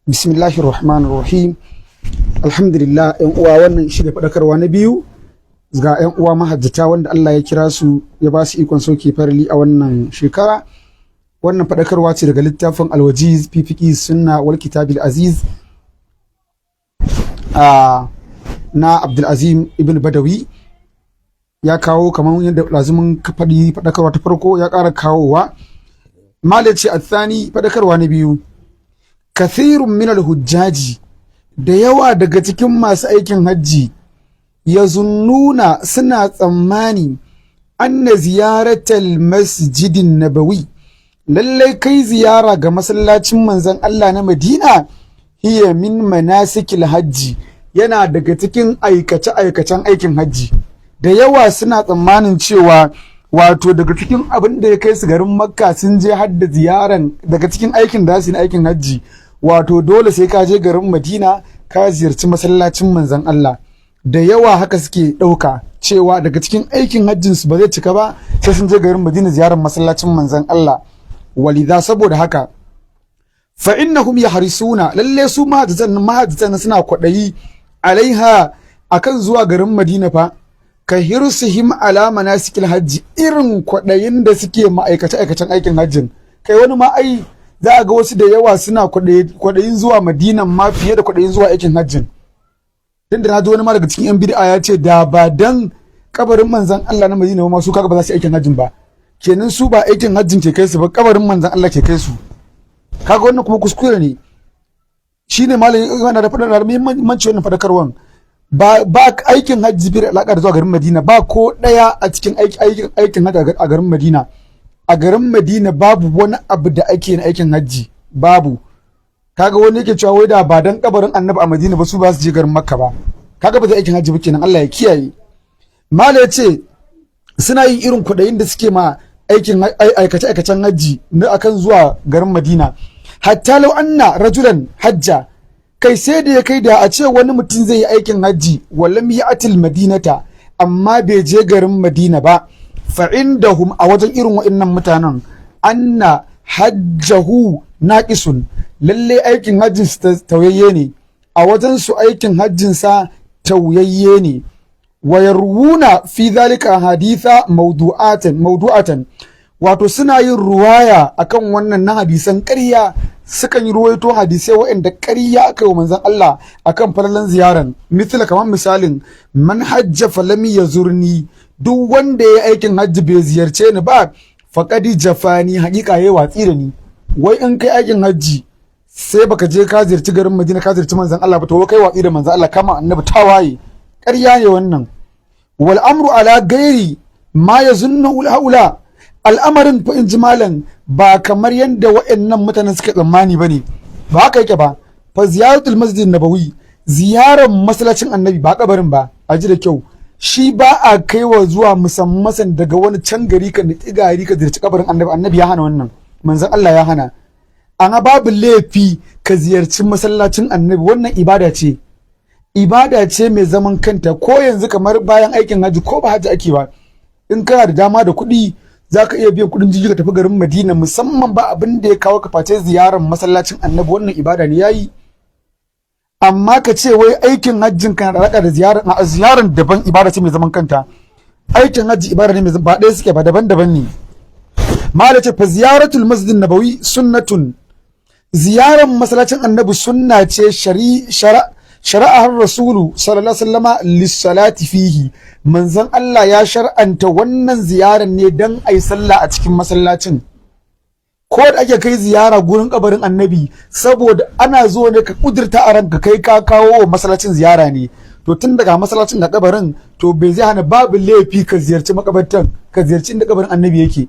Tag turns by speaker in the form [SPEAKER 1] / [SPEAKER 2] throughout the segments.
[SPEAKER 1] Bismillahir Rahmanir Rahim. Alhamdulillah, ‘yan uwa, wannan shi da faɗakarwa na biyu ga ‘yan uwa mahajjata wanda Allah ya kira su ya ba su ikon sauke farali a wannan shekara. Wannan faɗakarwa ce daga littafin Alwajiz fi fiqhi sunna wal kitabil aziz na Abdulazim ibn Badawi. Ya kawo kamar yadda lazumin faɗi faɗakarwa ta farko ya ƙara kawowa. Malaci athani faɗakarwa na biyu. Kathirun minal hujjaji, da yawa daga cikin masu aikin hajji ya zunnuna suna tsammani anna ziyaratal masjidin nabawi, lallai kai ziyara ga masallacin manzon Allah na Madina, hiya min manasikil hajji, yana daga cikin aikace-aikacen aikin hajji. Da yawa suna tsammanin cewa wato daga cikin abin da ya kai su garin Makka sun je hadda ziyaran daga cikin aikin da su na aikin hajji, wato dole sai ka je garin Madina ka ziyarci masallacin manzon Allah. Da yawa haka suke ɗauka cewa daga cikin aikin hajjin su ba zai cika ba sai sun je garin Madina ziyarar masallacin manzon Allah. Walidha, saboda haka fa innahum yahrisuna, lalle su mahajjatan suna kwaɗayi alaiha akan zuwa garin Madina fa ka hirsihim ala manasikil hajji, irin kwaɗayin da suke ma'aikace aikacen aikin hajjin. Kai wani ma ai za a ga wasu da yawa suna kwaɗayin zuwa Madinan ma fiye da kwaɗayin zuwa aikin hajjin. Tunda na ji wani ma daga cikin yan bid'a ya ce da ba dan kabarin manzon Allah na Madina ma su kaga ba za su yi aikin hajjin ba. Kenan su ba aikin hajjin ke kai su ba, kabarin manzon Allah ke kai su. Kaga wannan kuma kuskure ne. Shine malamin yana da faɗa da muhimmanci wannan faɗakarwan. Ba aikin hajji bi da alaƙa da zuwa garin Madina, ba ko ɗaya a cikin aikin hajji a garin Madina. A garin Madina babu wani abu da ake na aikin hajji, babu. Kaga wani yake cewa wai da ba dan kabarin Annabi a Madina ba su ba su je garin Makka ba. Kaga ba zai aikin hajji ba kenan, Allah ya kiyaye. Mala ya ce suna yin irin kuɗayin da suke ma aikin aikace-aikacen hajji na akan zuwa garin Madina. Hatta lau anna rajulan hajja, kai sai da ya kai da a ce wani mutum zai yi aikin hajji walam ya'til madinata, amma bai je garin Madina ba, fa indahum, a wajen irin wa'annan mutanen, anna hajjahu naqisun, lalle aikin hajjin sa tauyayye ne, a wajen su aikin hajjin sa tauyayye ne. Wa yarwuna fi dhalika haditha mawdu'atan, wato suna yin ruwaya akan wannan na hadisan ƙarya, sukan yi ruwaito hadisai waɗanda ƙarya aka yi wa manzon Allah akan falalan ziyaran. Misali kamar misalin man hajja falam yazurni, duk wanda ya aikin hajji bai ziyarce ni ba faqadi jafani, haƙiƙa yayi watsi da ni. Wai in kai aikin hajji sai baka je ka ziyarci garin Madina ka ziyarci manzon Allah ba, to kai watsi da manzon Allah, kama annabi tawaye. Ƙarya ne wannan. Wal amru ala gairi ma yazunnu haula, al'amarin fa in ji malam ba kamar yadda wa'annan mutanen suka tsammani ba ne, ba haka yake ba. Fa ziyaratul masjid nabawi, ziyarar masallacin annabi ba kabarin ba, a ji da kyau, shi ba a kaiwa zuwa musamman daga wani can gari ka nitsi gari ka ziyarci kabarin annabi. Annabi ya hana wannan, manzon Allah ya hana. Ana babu laifi ka ziyarci masallacin annabi, wannan ibada ce mai zaman kanta. Ko yanzu kamar bayan aikin hajji ko ba hajji ake ba, in kana da dama da kuɗi za ka iya biyan kuɗin jirgi ka tafi garin Madina, musamman ba abin da ya kawo ka face ziyarar masallacin annabi, wannan ibada ne yayi. Amma ka ce wai aikin hajjin kana da alaƙa da ziyarar daban, ibada ce mai zaman kanta. Aikin hajji ibada ne mai ba ɗaya suke ba, daban-daban ne. Mala ce fa ziyaratul masjidin nabawi sunnatun, ziyarar masallacin annabi sunna ce shara'ar rasulu sallallahu alaihi wasallama lissalati fihi, manzon Allah ya shar'anta wannan ziyarar ne dan ai sallah a cikin masallacin. Ko da ake kai ziyara gurin kabarin annabi saboda ana zo ne ka kudurta a ranka kai ka kawo wa masallacin ziyara ne, to tun daga masallacin da kabarin, to bai zai hana babu laifi ka ziyarci makabartan, ka ziyarci inda kabarin annabi yake,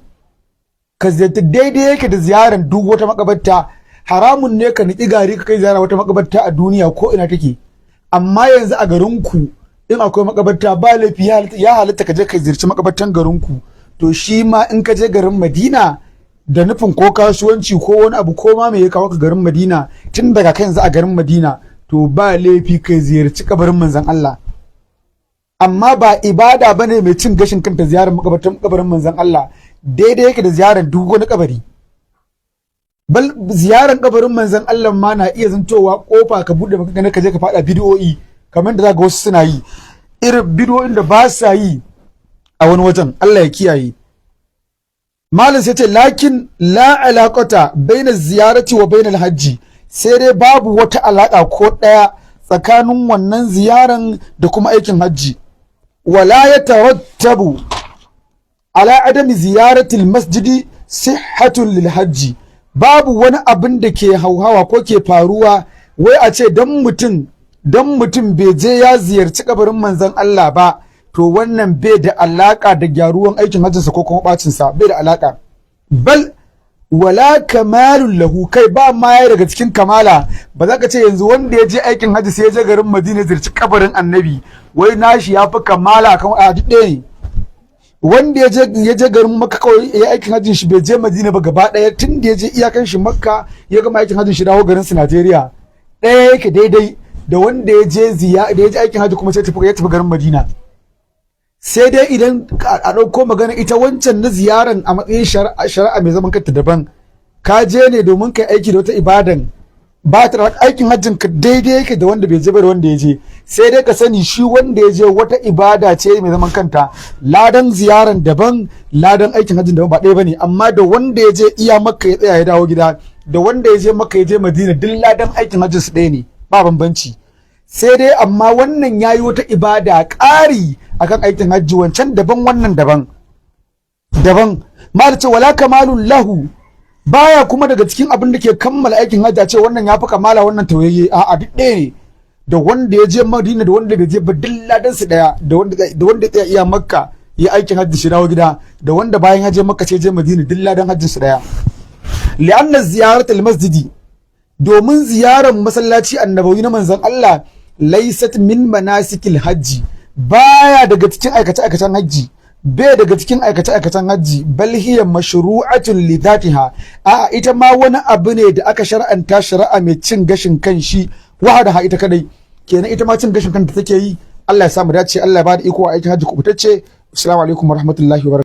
[SPEAKER 1] ka ziyarci daidai yake da ziyarar duk wata makabarta. Haramun ne ka niki gari ka kai ziyara wata makabarta a duniya ko ina take. Amma yanzu a garinku in akwai makabarta ba laifi, ya halitta ka je ka ziyarci makabartan garinku. To shi ma in ka je garin Madina da nufin ko kasuwanci ko wani abu ko ma me ya kawo ka garin Madina, tun daga kan yanzu a garin Madina, to ba laifi ka ziyarci kabarin manzon Allah. Amma ba ibada bane mai cin gashin kanta ziyarar makabartan kabarin manzon Allah, daidai yake da ziyarar duk wani kabari. bal ziyaran kabarin manzon Allah ma na iya zantowa kofa ka bude maka gane ka je ka fada bidiyoyi kamar da zaka wasu suna yi irin bidiyoyin da ba sa yi a wani wajen. Allah ya kiyaye. malam sai ce lakin la alaqata baina ziyarati wa baina hajji, sai dai babu wata alaka ko daya tsakanin wannan ziyaran da kuma aikin hajji. wala yatarattabu ala adami ziyaratil masjidi sihhatun lil hajji, babu wani abin da ke hauhawa ko ke faruwa wai a ce dan mutum bai je ya ziyarci kabarin manzon Allah ba to wannan bai da alaka da gyaruwan aikin hajjinsa ko kuma bacinsa, bai da alaka. bal wala kamalun lahu, kai ba ma ya daga cikin kamala. ba za ka ce yanzu wanda ya je aikin hajji sai ya je garin Madina ziyarci kabarin annabi wai nashi ya fi kamala kan a duk ɗaya ne. wanda ya je garin Makka kawai ya aikin hajjin shi bai je Madina ba gaba ɗaya, tun da ya je iyakan shi Makka ya gama aikin hajjin shi dawo garin su Najeriya ɗaya yake daidai da wanda ya je aikin hajji kuma sai ya tafi garin Madina. sai dai idan a ɗauko magana ita wancan na ziyaran a matsayin shari'a mai zaman kanta daban, ka je ne domin kai aiki da wata ibadan ba ta aikin hajjin ka daidai yake da wanda bai je ba da wanda ya je. sai dai ka sani shi wanda ya je wata ibada ce mai zaman kanta, ladan ziyaran daban ladan aikin hajjin daban ba ɗaya bane. amma da wanda ya je iya Makka ya tsaya ya dawo gida da wanda ya je Makka ya je Madina duk ladan aikin hajjin su ɗaya ne, ba bambanci. sai dai amma wannan yayi wata ibada ƙari akan aikin hajji, wancan daban wannan daban. ma da ce wala kamalun lahu, baya kuma daga cikin abin da ke kammala aikin hajji a ce wannan ya fi kamala wannan tauyayye, a duk ɗaya ne. da wanda ya je Madina da wanda bai je ba duk ladan su ɗaya, da wanda ya iya Makka ya aikin hajji shi dawo gida da wanda bayan ya je Makka sai je Madina duk ladan hajjin su ɗaya. li'anna ziyaratul masjidi, domin ziyarar masallaci annabawi na manzon Allah laysat min manasikil hajji, baya daga cikin aikace-aikacen hajji, bai daga cikin aikace-aikacen hajji, bal hiya mashru'atun li dhatiha, a ita ma wani abu ne da aka shar'anta shari'a mai cin gashin kanshi wahada ita kadai. kenan ita ma cin gashin kanta take yi. Allah ya samu dace, Allah ya bada iko a aikin hajji kubutacce. Assalamu alaikum warahmatullahi wabarakatuh.